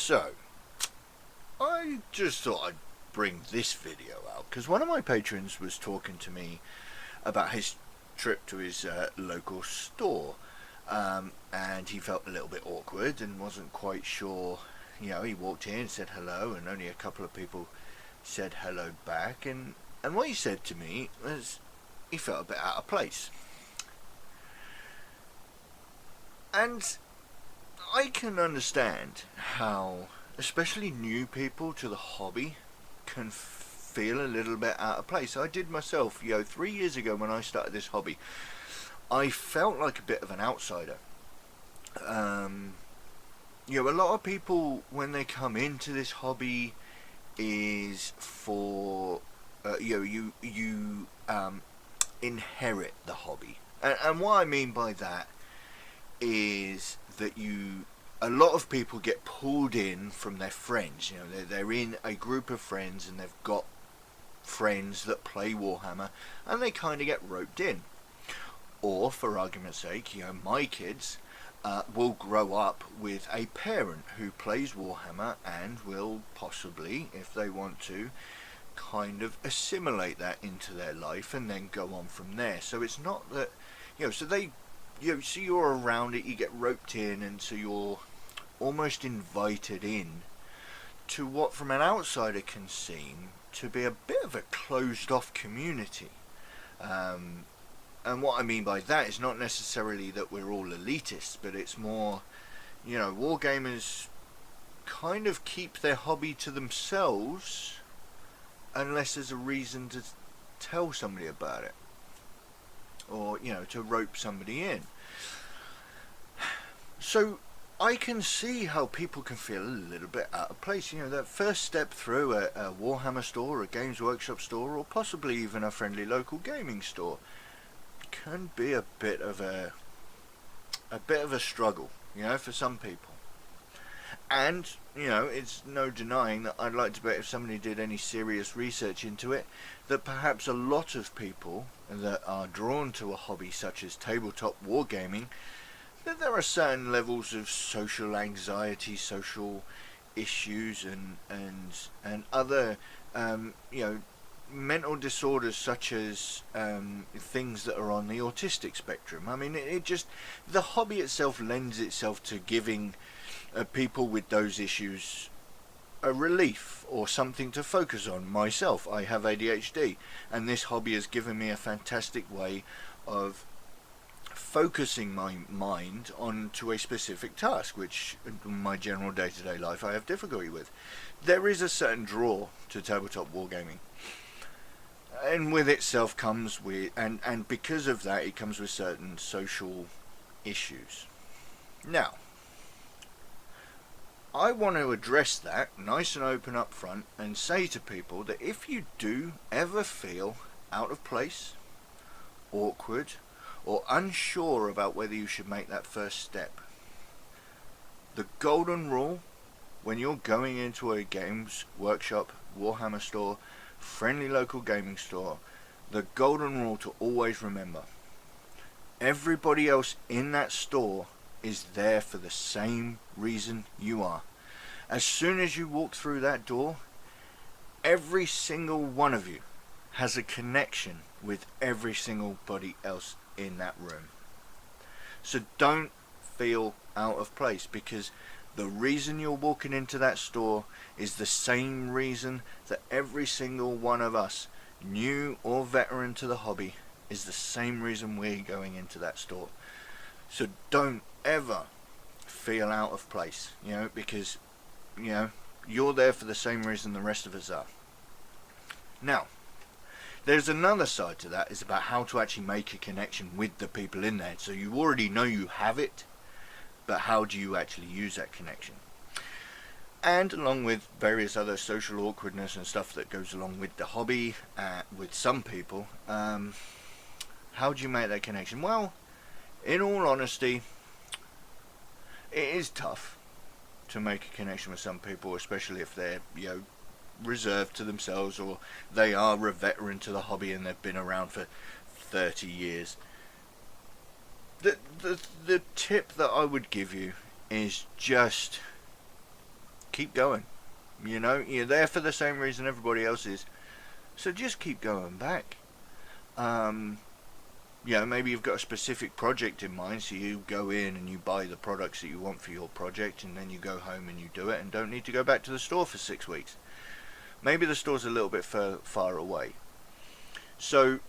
So, I just thought I'd bring this video out because one of my patrons was talking to me about his trip to his local store, and he felt a little bit awkward and wasn't quite sure. He walked in, said hello, and only a couple of people said hello back. And what he said to me was he felt a bit out of place. And I can understand how, especially new people to the hobby, can feel a little bit out of place. I did myself, 3 years ago when I started this hobby. I felt like a bit of an outsider. A lot of people, when they come into this hobby, is for you inherit the hobby, and what I mean by that is that a lot of people get pulled in from their friends. They're in a group of friends and they've got friends that play Warhammer, and they kind of get roped in. Or, for argument's sake, my kids will grow up with a parent who plays Warhammer and will possibly, if they want to, kind of assimilate that into their life and then go on from there. So it's not that, so they, so you're around it, you get roped in, and so you're almost invited in to what from an outsider can seem to be a bit of a closed off community. And what I mean by that is not necessarily that we're all elitists, but it's more, wargamers kind of keep their hobby to themselves unless there's a reason to tell somebody about it, or to rope somebody in. So I can see how people can feel a little bit out of place. That first step through a Warhammer store, a Games Workshop store, or possibly even a friendly local gaming store can be a bit of a struggle, for some people. And, it's no denying that I'd like to bet if somebody did any serious research into it, that perhaps a lot of people that are drawn to a hobby such as tabletop wargaming, that there are certain levels of social anxiety, social issues, and other, mental disorders such as things that are on the autistic spectrum. I mean, the hobby itself lends itself to giving people with those issues a relief or something to focus on. Myself, I have ADHD, and this hobby has given me a fantastic way of focusing my mind onto a specific task, which in my general day-to-day life I have difficulty with. There is a certain draw to tabletop wargaming, and with itself comes with, and because of that, it comes with certain social issues. Now, I want to address that nice and open up front and say to people that if you do ever feel out of place, awkward, or unsure about whether you should make that first step, the golden rule when you're going into a Games Workshop, Warhammer store, friendly local gaming store, the golden rule to always remember: everybody else in that store is there for the same reason you are. As soon as you walk through that door, every single one of you has a connection with every single body else in that room. So don't feel out of place, because the reason you're walking into that store is the same reason that every single one of us, new or veteran to the hobby, is the same reason we're going into that store. So don't ever feel out of place, because, you're there for the same reason the rest of us are. Now, there's another side to that, is about how to actually make a connection with the people in there. So you already know you have it, but how do you actually use that connection? And along with various other social awkwardness and stuff that goes along with the hobby, with some people, how do you make that connection? Well, in all honesty, it is tough to make a connection with some people, especially if they're, reserved to themselves, or they are a veteran to the hobby and they've been around for 30 years. The tip that I would give you is just keep going. You know, you're there for the same reason everybody else is. So just keep going back. You know, maybe you've got a specific project in mind, so you go in and you buy the products that you want for your project, and then you go home and you do it and don't need to go back to the store for 6 weeks. Maybe the store's a little bit far away. So,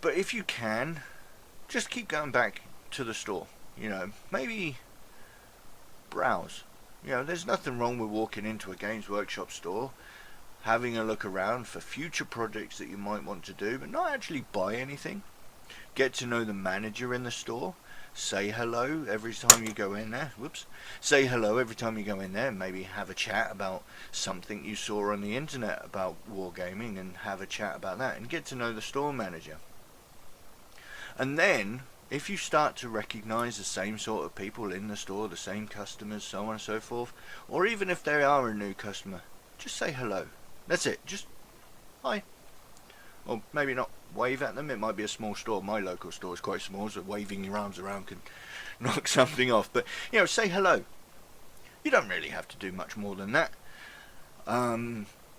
but if you can, just keep going back to the store. You know, maybe browse. You know, there's nothing wrong with walking into a Games Workshop store, having a look around for future projects that you might want to do, but not actually buy anything. Get to know the manager in the store. Say hello every time you go in there. Say hello every time you go in there. Maybe have a chat about something you saw on the internet about wargaming, and have a chat about that, and get to know the store manager. And then, if you start to recognize the same sort of people in the store, the same customers, so on and so forth, or even if they are a new customer, just say hello. That's it. Just hi. Or maybe not wave at them. It might be a small store. My local store is quite small, so waving your arms around can knock something off. But, you know, say hello. You don't really have to do much more than that.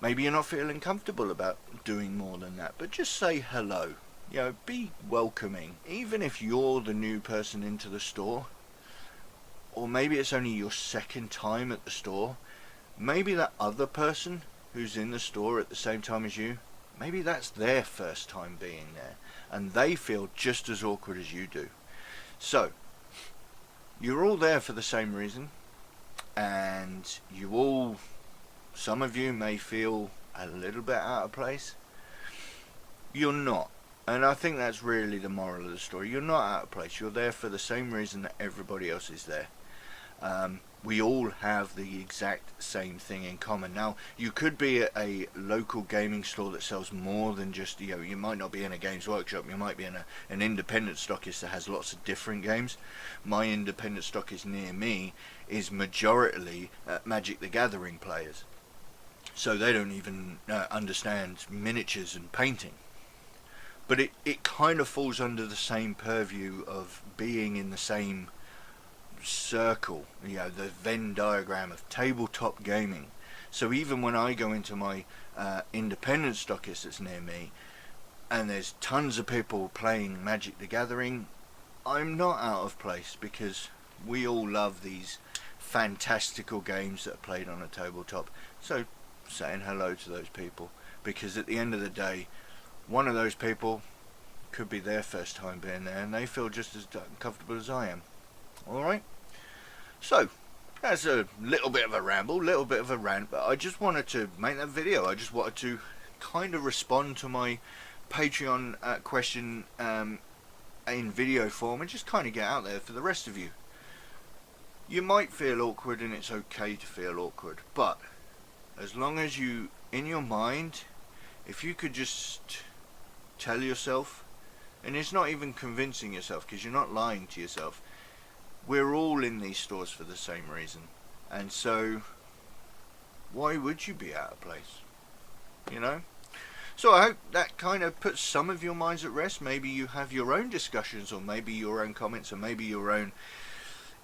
Maybe you're not feeling comfortable about doing more than that, but just say hello. You know, be welcoming. Even if you're the new person into the store, or maybe it's only your second time at the store, maybe that other person who's in the store at the same time as you, maybe that's their first time being there, and they feel just as awkward as you do. So, you're all there for the same reason, and some of you may feel a little bit out of place. You're not. And I think that's really the moral of the story. You're not out of place. You're there for the same reason that everybody else is there. We all have the exact same thing in common. Now, you could be at a local gaming store that sells more than just, you know, you might not be in a Games Workshop. You might be in an independent stockist that has lots of different games. My independent stockist near me is majority Magic the Gathering players. So they don't even understand miniatures and painting. But it kind of falls under the same purview of being in the same circle, you know, the Venn diagram of tabletop gaming. So even when I go into my independent stockist that's near me, and there's tons of people playing Magic the Gathering, I'm not out of place, because we all love these fantastical games that are played on a tabletop. So saying hello to those people, because at the end of the day, one of those people could be their first time being there, and they feel just as comfortable as I am. Alright? So, that's a little bit of a ramble, little bit of a rant, but I just wanted to make that video. I just wanted to kind of respond to my Patreon question in video form, and just kind of get out there for the rest of you. You might feel awkward, and it's okay to feel awkward, but as long as you, in your mind, if you could just tell yourself, and it's not even convincing yourself, because you're not lying to yourself, we're all in these stores for the same reason, and so why would you be out of place, you know? So I hope that kind of puts some of your minds at rest. Maybe you have your own discussions, or maybe your own comments, or maybe your own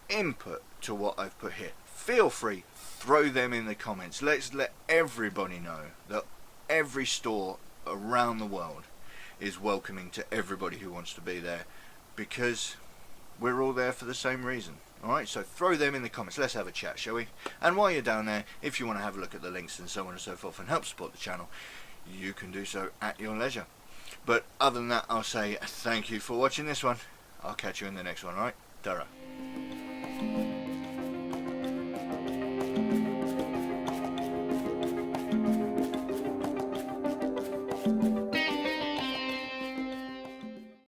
input to what I've put here. Feel free, throw them in the comments. Let's let everybody know that every store around the world is welcoming to everybody who wants to be there, because we're all there for the same reason. Alright, so throw them in the comments. Let's have a chat, shall we? And while you're down there, if you want to have a look at the links and so on and so forth and help support the channel, you can do so at your leisure. But other than that, I'll say thank you for watching this one. I'll catch you in the next one, alright? Ta-ra.